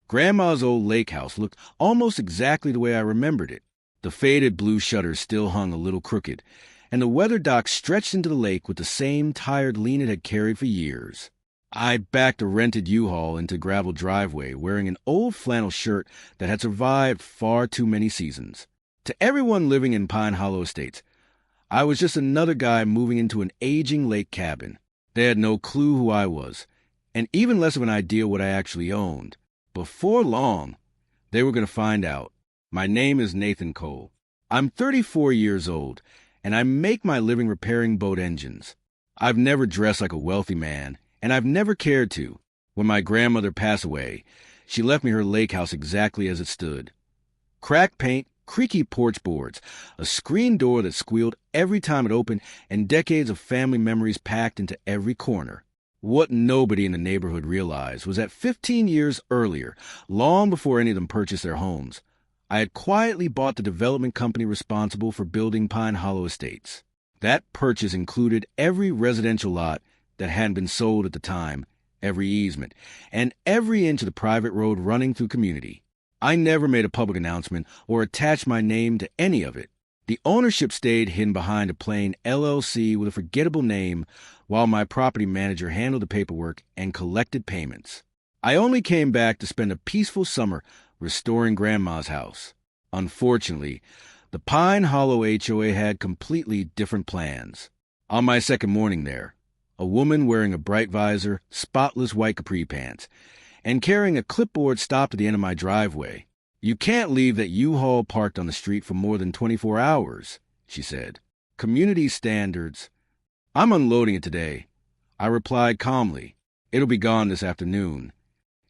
Grandma's old lake house looked almost exactly the way I remembered it. The faded blue shutters still hung a little crooked, and the weather dock stretched into the lake with the same tired lean it had carried for years. I backed a rented U-Haul into a gravel driveway wearing an old flannel shirt that had survived far too many seasons. To everyone living in Pine Hollow Estates, I was just another guy moving into an aging lake cabin. They had no clue who I was, and even less of an idea what I actually owned. Before long, they were going to find out. My name is Nathan Cole. I'm 34 years old, and I make my living repairing boat engines. I've never dressed like a wealthy man, and I've never cared to. When my grandmother passed away, she left me her lake house exactly as it stood. Cracked paint, creaky porch boards, a screen door that squealed every time it opened, and decades of family memories packed into every corner. What nobody in the neighborhood realized was that 15 years earlier, long before any of them purchased their homes, I had quietly bought the development company responsible for building Pine Hollow Estates. That purchase included every residential lot that hadn't been sold at the time, every easement, and every inch of the private road running through community. I never made a public announcement or attached my name to any of it. The ownership stayed hidden behind a plain LLC with a forgettable name while my property manager handled the paperwork and collected payments. I only came back to spend a peaceful summer restoring Grandma's house. Unfortunately, the Pine Hollow HOA had completely different plans. On my second morning there, a woman wearing a bright visor, spotless white capri pants, and carrying a clipboard stopped at the end of my driveway. "You can't leave that U-Haul parked on the street for more than 24 hours, she said. "Community standards." "I'm unloading it today," I replied calmly. "It'll be gone this afternoon."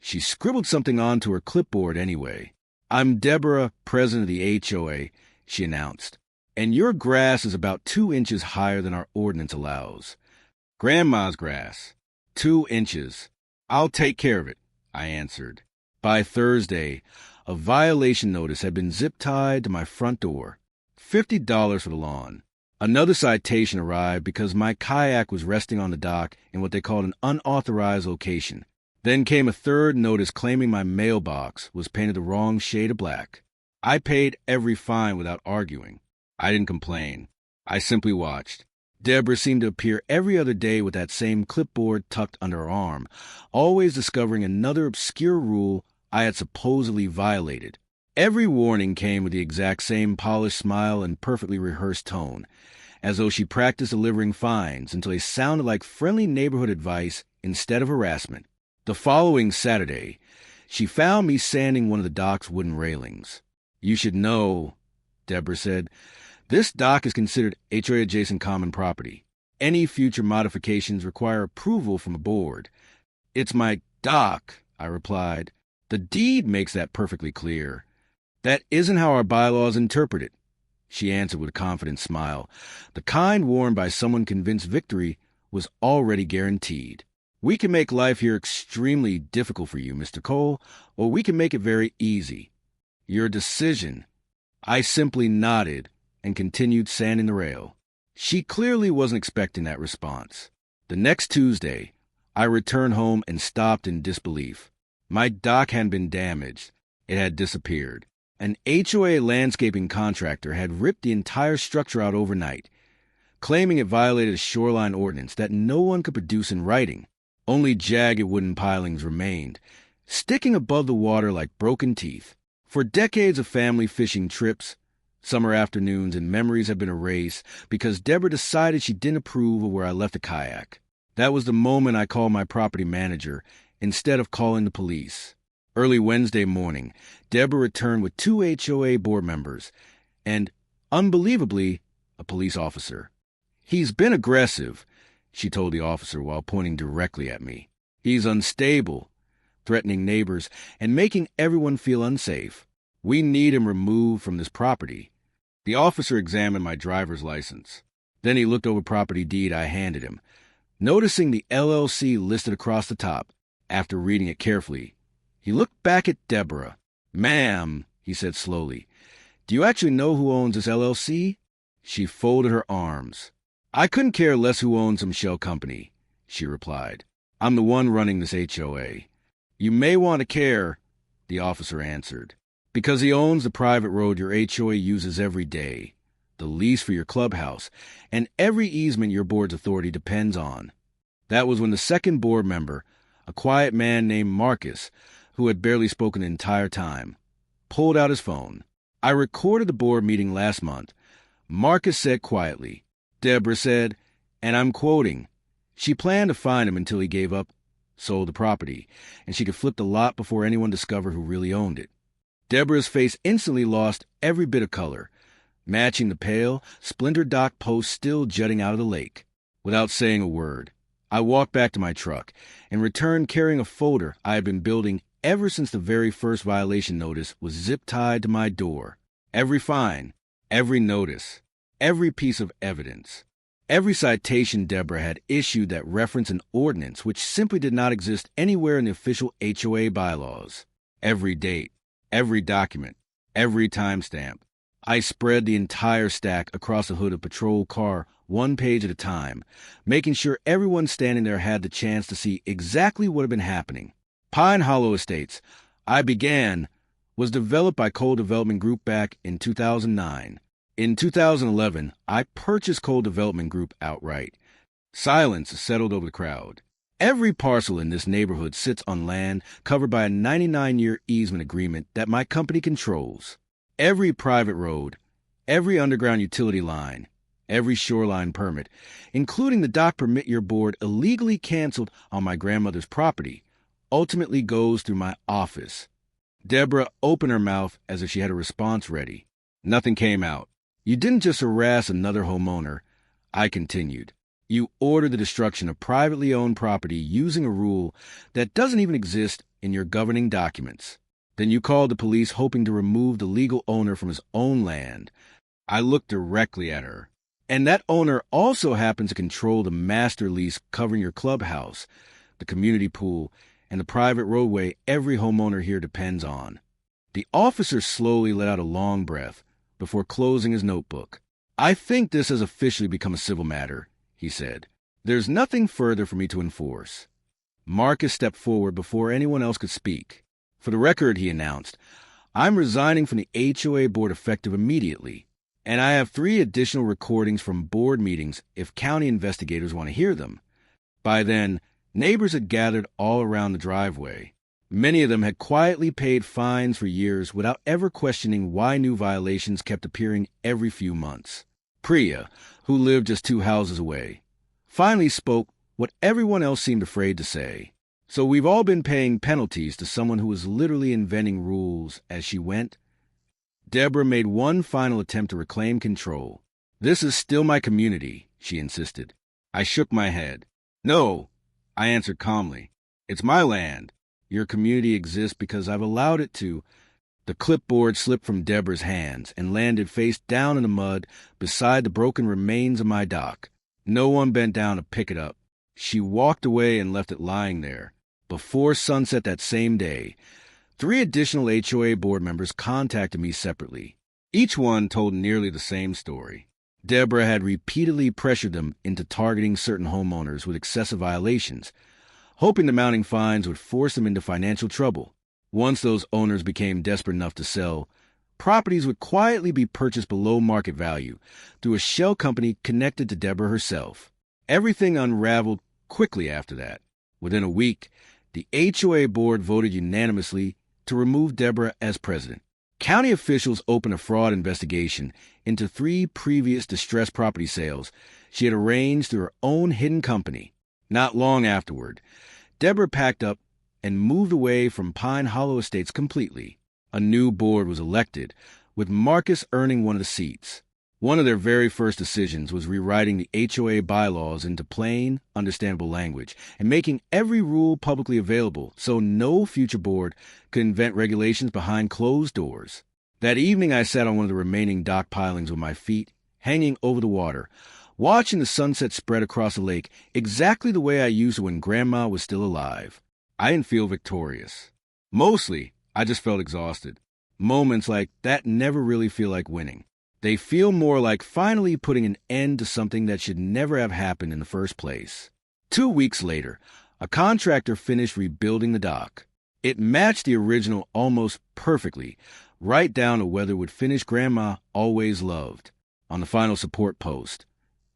She scribbled something onto her clipboard anyway. "I'm Deborah, president of the HOA," she announced, "and your grass is about 2 inches higher than our ordinance allows." "Grandma's grass. 2 inches. I'll take care of it," I answered. By Thursday, a violation notice had been zip-tied to my front door. $50 for the lawn. Another citation arrived because my kayak was resting on the dock in what they called an unauthorized location. Then came a third notice claiming my mailbox was painted the wrong shade of black. I paid every fine without arguing. I didn't complain. I simply watched. Deborah seemed to appear every other day with that same clipboard tucked under her arm, always discovering another obscure rule I had supposedly violated. Every warning came with the exact same polished smile and perfectly rehearsed tone, as though she practiced delivering fines until they sounded like friendly neighborhood advice instead of harassment. The following Saturday, she found me sanding one of the dock's wooden railings. "You should know," Deborah said, "this dock is considered HOA-adjacent common property. Any future modifications require approval from a board." "It's my dock," I replied. "The deed makes that perfectly clear." "That isn't how our bylaws interpret it," she answered with a confident smile, the kind worn by someone convinced victory was already guaranteed. "We can make life here extremely difficult for you, Mr. Cole, or we can make it very easy. Your decision." I simply nodded and continued sanding the rail. She clearly wasn't expecting that response. The next Tuesday, I returned home and stopped in disbelief. My dock hadn't been damaged. It had disappeared. An HOA landscaping contractor had ripped the entire structure out overnight, claiming it violated a shoreline ordinance that no one could produce in writing. Only jagged wooden pilings remained, sticking above the water like broken teeth. For decades of family fishing trips, summer afternoons, and memories have been erased because Deborah decided she didn't approve of where I left the kayak. That was the moment I called my property manager instead of calling the police. Early Wednesday morning, Deborah returned with 2 HOA board members and, unbelievably, a police officer. "He's been aggressive," she told the officer while pointing directly at me. "He's unstable, threatening neighbors and making everyone feel unsafe. We need him removed from this property." The officer examined my driver's license. Then he looked over property deed I handed him. Noticing the LLC listed across the top, after reading it carefully, he looked back at Deborah. "Ma'am," he said slowly, "do you actually know who owns this LLC?" She folded her arms. "I couldn't care less who owns some shell company," she replied. "I'm the one running this HOA. You may want to care, the officer answered. Because he owns the private road your HOA uses every day, the lease for your clubhouse, and every easement your board's authority depends on. That was when the second board member, a quiet man named Marcus, who had barely spoken the entire time, pulled out his phone. I recorded the board meeting last month. Marcus said quietly. Deborah said, and I'm quoting, she planned to find him until he gave up, sold the property, and she could flip the lot before anyone discovered who really owned it. Deborah's face instantly lost every bit of color, matching the pale, splintered dock post still jutting out of the lake. Without saying a word, I walked back to my truck and returned carrying a folder I had been building ever since the very first violation notice was zip-tied to my door. Every fine, every notice, every piece of evidence, every citation Deborah had issued that referenced an ordinance which simply did not exist anywhere in the official HOA bylaws. Every date, every document, every timestamp. I spread the entire stack across the hood of a patrol car, one page at a time, making sure everyone standing there had the chance to see exactly what had been happening. Pine Hollow Estates, I began, was developed by Cole Development Group back in 2009. In 2011, I purchased Cole Development Group outright. Silence settled over the crowd. Every parcel in this neighborhood sits on land covered by a 99-year easement agreement that my company controls. Every private road, every underground utility line, every shoreline permit, including the dock permit your board illegally canceled on my grandmother's property, ultimately goes through my office. Deborah opened her mouth as if she had a response ready. Nothing came out. You didn't just harass another homeowner, I continued. You ordered the destruction of privately owned property using a rule that doesn't even exist in your governing documents. Then you called the police hoping to remove the legal owner from his own land. I looked directly at her. And that owner also happens to control the master lease covering your clubhouse, the community pool, and the private roadway every homeowner here depends on. The officer slowly let out a long breath before closing his notebook. I think this has officially become a civil matter, he said. There's nothing further for me to enforce. Marcus stepped forward before anyone else could speak. For the record, he announced, I'm resigning from the HOA board effective immediately, and I have 3 additional recordings from board meetings if county investigators want to hear them. By then, neighbors had gathered all around the driveway. Many of them had quietly paid fines for years without ever questioning why new violations kept appearing every few months. Priya, who lived just 2 houses away, finally spoke what everyone else seemed afraid to say. So we've all been paying penalties to someone who was literally inventing rules as she went. Deborah made one final attempt to reclaim control. This is still my community, she insisted. I shook my head. No, I answered calmly. It's my land. Your community exists because I've allowed it to. The clipboard slipped from Deborah's hands and landed face down in the mud beside the broken remains of my dock. No one bent down to pick it up. She walked away and left it lying there. Before sunset that same day, 3 additional HOA board members contacted me separately. Each one told nearly the same story. Deborah had repeatedly pressured them into targeting certain homeowners with excessive violations, hoping the mounting fines would force them into financial trouble. Once those owners became desperate enough to sell, properties would quietly be purchased below market value through a shell company connected to Deborah herself. Everything unraveled quickly after that. Within a week, the HOA board voted unanimously to remove Deborah as president. County officials opened a fraud investigation into 3 previous distressed property sales she had arranged through her own hidden company. Not long afterward, Deborah packed up and moved away from Pine Hollow Estates completely. A new board was elected, with Marcus earning one of the seats. One of their very first decisions was rewriting the HOA bylaws into plain, understandable language and making every rule publicly available so no future board could invent regulations behind closed doors. That evening, I sat on one of the remaining dock pilings with my feet hanging over the water, watching the sunset spread across the lake exactly the way I used to when Grandma was still alive. I didn't feel victorious. Mostly, I just felt exhausted. Moments like that never really feel like winning. They feel more like finally putting an end to something that should never have happened in the first place. 2 weeks later, a contractor finished rebuilding the dock. It matched the original almost perfectly, right down to whether it would finish Grandma Always Loved on the final support post.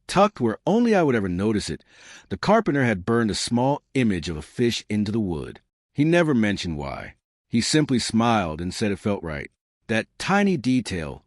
Tucked where only I would ever notice it, the carpenter had burned a small image of a fish into the wood. He never mentioned why. He simply smiled and said it felt right. That tiny detail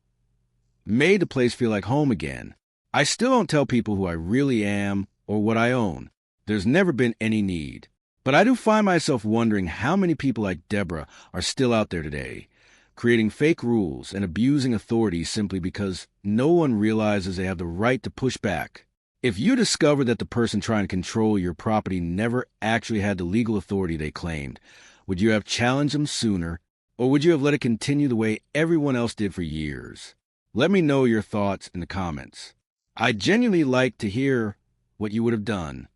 made the place feel like home again. I still don't tell people who I really am or what I own. There's never been any need. But I do find myself wondering how many people like Deborah are still out there today, creating fake rules and abusing authority simply because no one realizes they have the right to push back. If you discover that the person trying to control your property never actually had the legal authority they claimed, would you have challenged them sooner, or would you have let it continue the way everyone else did for years? Let me know your thoughts in the comments. I'd genuinely like to hear what you would have done.